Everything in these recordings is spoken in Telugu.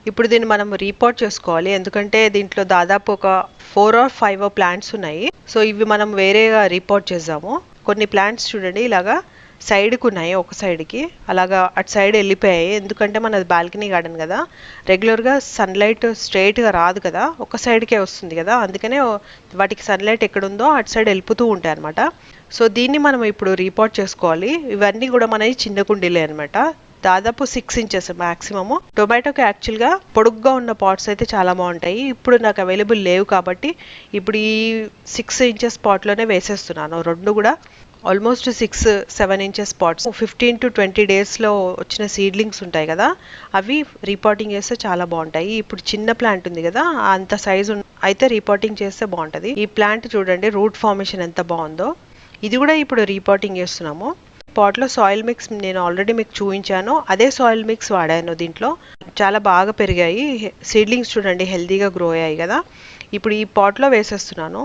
ఇప్పుడు దీన్ని మనం రీపోర్ట్ చేసుకోవాలి, ఎందుకంటే దీంట్లో దాదాపు ఒక 4 or 5 ప్లాంట్స్ ఉన్నాయి. సో ఇవి మనం వేరేగా రీపోర్ట్ చేద్దాము. కొన్ని ప్లాంట్స్ చూడండి ఇలాగా సైడ్కి ఉన్నాయి, ఒక సైడ్కి అలాగా అటు సైడ్ వెళ్ళిపోయాయి. ఎందుకంటే మనది బాల్కనీ గార్డెన్ కదా, రెగ్యులర్గా సన్లైట్ స్ట్రైట్గా రాదు కదా, ఒక సైడ్కే వస్తుంది కదా, అందుకనే వాటికి సన్లైట్ ఎక్కడుందో అటు సైడ్ వెళ్ళిపోతూ ఉంటాయి అనమాట. సో దీన్ని మనం ఇప్పుడు రీపోర్ట్ చేసుకోవాలి. ఇవన్నీ కూడా మనవి చిన్న కుండీలే అనమాట, దాదాపు 6 inches మ్యాక్సిమము. టొమాటోకి యాక్చువల్గా పొడుగ్గా ఉన్న పాట్స్ అయితే చాలా బాగుంటాయి. ఇప్పుడు నాకు అవైలబుల్ లేవు కాబట్టి ఇప్పుడు ఈ 6 inches పాట్లోనే వేసేస్తున్నాను. రెండు కూడా ఆల్మోస్ట్ 6-7 inches పాట్స్. 15 to 20 daysలో వచ్చిన సీడ్లింగ్స్ ఉంటాయి కదా, అవి రీపాటింగ్ చేస్తే చాలా బాగుంటాయి. ఇప్పుడు చిన్న ప్లాంట్ ఉంది కదా, అంత సైజు అయితే రీపాటింగ్ చేస్తే బాగుంటుంది. ఈ ప్లాంట్ చూడండి రూట్ ఫార్మేషన్ ఎంత బాగుందో. ఇది కూడా ఇప్పుడు రీపాటింగ్ చేస్తున్నాము. పాట్లో సాయిల్ మిక్స్ నేను ఆల్రెడీ మీకు చూపించాను, అదే సాయిల్ మిక్స్ వాడాను. దీంట్లో చాలా బాగా పెరిగాయి సీడ్లింగ్స్, చూడండి హెల్తీగా గ్రో అయ్యాయి కదా. ఇప్పుడు ఈ పాట్లో వేసేస్తున్నాను.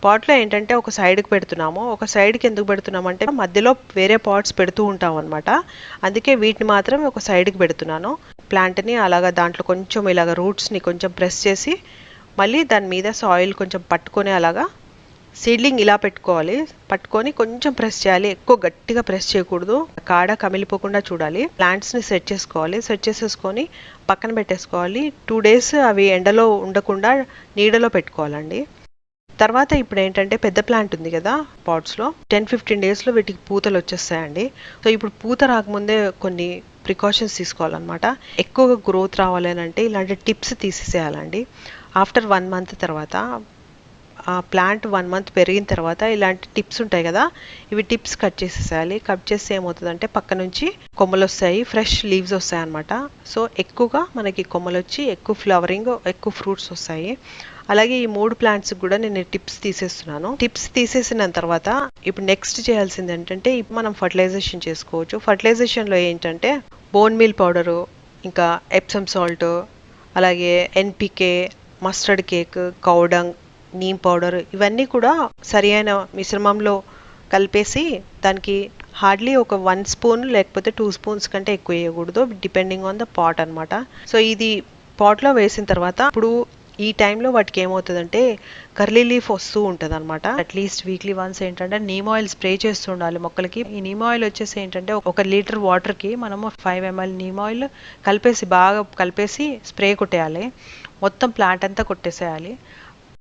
పాట్లో ఏంటంటే ఒక సైడ్కి పెడుతున్నాము. ఒక సైడ్కి ఎందుకు పెడుతున్నాము అంటే మధ్యలో వేరే పాట్స్ పెడుతూ ఉంటాం అనమాట, అందుకే వీటిని మాత్రం ఒక సైడ్కి పెడుతున్నాను. ప్లాంట్ని అలాగా దాంట్లో కొంచెం ఇలాగ రూట్స్ని కొంచెం ప్రెస్ చేసి మళ్ళీ దాని మీద సాయిల్ కొంచెం పట్టుకొని అలాగా సీడ్లింగ్ ఇలా పెట్టుకోవాలి. పట్టుకొని కొంచెం ప్రెస్ చేయాలి, ఎక్కువ గట్టిగా ప్రెస్ చేయకూడదు, కాడ కమిలిపోకుండా చూడాలి. ప్లాంట్స్ని సెట్ చేసుకోవాలి. సెట్ చేసేసుకొని పక్కన పెట్టేసుకోవాలి. 2 days అవి ఎండలో ఉండకుండా నీడలో పెట్టుకోవాలండి. తర్వాత ఇప్పుడు ఏంటంటే పెద్ద ప్లాంట్ ఉంది కదా పాట్స్లో, 10-15 daysలో వీటికి పూతలు వచ్చేస్తాయండి. సో ఇప్పుడు పూత రాకముందే కొన్ని ప్రికాషన్స్ తీసుకోవాలన్నమాట. ఎక్కువగా గ్రోత్ రావాలి అని అంటే ఇలాంటి టిప్స్ తీసేసేయాలండి. ఆఫ్టర్ 1 month తర్వాత ఆ ప్లాంట్ 1 month పెరిగిన తర్వాత ఇలాంటి టిప్స్ ఉంటాయి కదా, ఇవి టిప్స్ కట్ చేసేసేయాలి. కట్ చేస్తే ఏమవుతుందంటే పక్క నుంచి కొమ్మలు వస్తాయి, ఫ్రెష్ లీవ్స్ వస్తాయి అనమాట. సో ఎక్కువగా మనకి కొమ్మలు వచ్చి ఎక్కువ ఫ్లవరింగ్, ఎక్కువ ఫ్రూట్స్ వస్తాయి. అలాగే ఈ 3 ప్లాంట్స్ కూడా నేను టిప్స్ తీసేస్తున్నాను. టిప్స్ తీసేసిన తర్వాత ఇప్పుడు నెక్స్ట్ చేయాల్సింది ఏంటంటే మనం ఫర్టిలైజేషన్ చేసుకోవచ్చు. ఫర్టిలైజేషన్లో ఏంటంటే బోన్ మీల్ పౌడరు, ఇంకా ఎప్సమ్ సాల్ట్, అలాగే NPK, mustard cake, cow dung, neem powder, ఇవన్నీ కూడా సరి అయిన మిశ్రమంలో కలిపేసి దానికి హార్డ్లీ ఒక 1 spoon లేకపోతే 2 spoons కంటే ఎక్కువ వేయకూడదు, డిపెండింగ్ ఆన్ ద పాట్ అనమాట. సో ఇది పాట్లో వేసిన తర్వాత ఇప్పుడు ఈ టైంలో వాటికి ఏమవుతుందంటే కర్లీ లీఫ్ వస్తూ ఉంటుంది అనమాట. అట్లీస్ట్ వీక్లీ వన్స్ ఏంటంటే నీమ్ ఆయిల్ స్ప్రే చేస్తూ ఉండాలి మొక్కలకి. ఈ నీమ్ ఆయిల్ వచ్చేసి ఏంటంటే 1 liter వాటర్కి మనము 5 ml నీమ్ ఆయిల్ కలిపేసి బాగా కలిపేసి స్ప్రే కొట్టేయాలి. మొత్తం ప్లాంట్ అంతా కొట్టేసేయాలి.